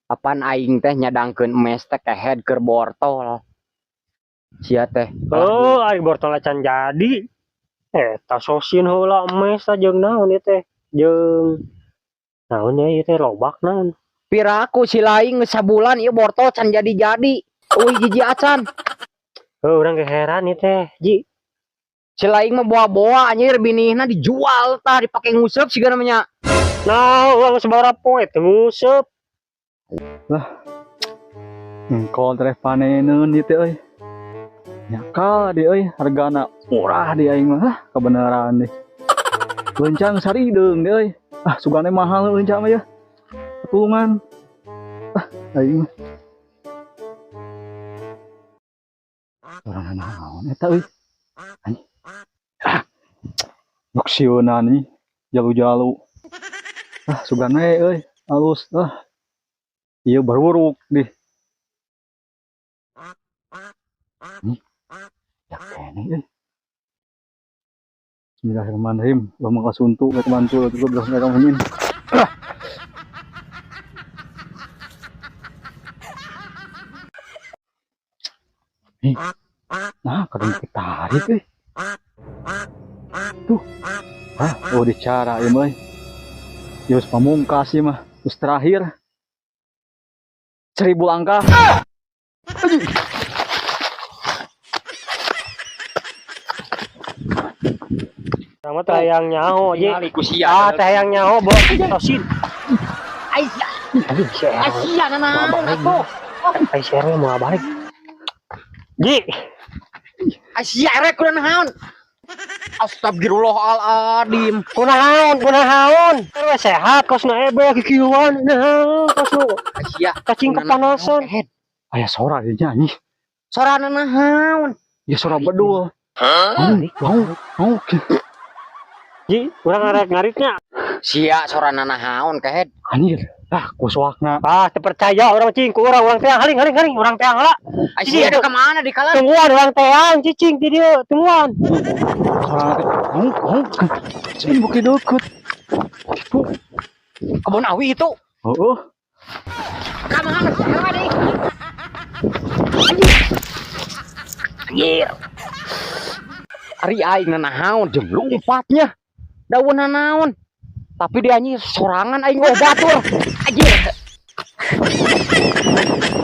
Apaan aing teh nyadangkeun emes teh kehead keur bortol. Sia teh. Oh, aing bortol can jadi. Ta sosin heula emes jeung naon ieu teh? Jeung naon ieu teh lobak naon? Piraku si laing sabulan ieu bortol can jadi-jadi. Euy jiji acan. Urang ge heran ieu teh, Ji. Si laing mah boa-boa anjir binihna dijual tah dipake nguseup siga namanya. Nah, urang sabaraha poe teh nguseup. Lah. Engkol teh paneneun ieu teh euy. Nyakal di euy, hargana murah di aing mah. Kebenaran deh. Lencang sarideung deh euy. Sugane mahal lencang mah ya. Ketulungan. Aing mah. Orang naon eta euy. Anjing. Nuksieunan nih, jalu-jalu. Sugane euy, halus. Ieu baruruk deh. Nih. Ya kene euy. Bismillahirrahmanirrahim. Allahumma kasuntu ka teman-teman juga udah enggak ngomongin. Nah, kadang ketarik euy. Tuh. Dicara ieu mah. Geus pamungkas ieu mah, geus terakhir. 1000 langkah. Sama tayang nyaho, Ji. Ah, tayang nyaho bawa sosin. Aisyah. Aduh, Aisyah naon atuh. Aisyah mau balik. Ji. Aisyah rek kudu naon. Astagfirullahaladzim. Kunaon. Terus sehat kosna ebe kikieuan. Nah, kosna. Aisyah Cacing kepanasan. Aya sora ieu nyanyi. Sorana naon? Ya sora bedul. Mau. Ji, urang ngarek ngaritnya. Sia sorana naon kehead. Anjir. Kusuakna. Teu percaya urang cing ku urang teang haling urang teang heula. Aisyah ada kemana di kalan? Tungguan urang teang cicing di dieu, tungguan. Sorana mau. Cing buki deket. Itu. Kebun awi itu. Heeh. Kemana sewa deh? Anjir. Ari aing naon jeung lompatnya. Daun naon. Tapi dia anjing sorangan aing batur. Anjir.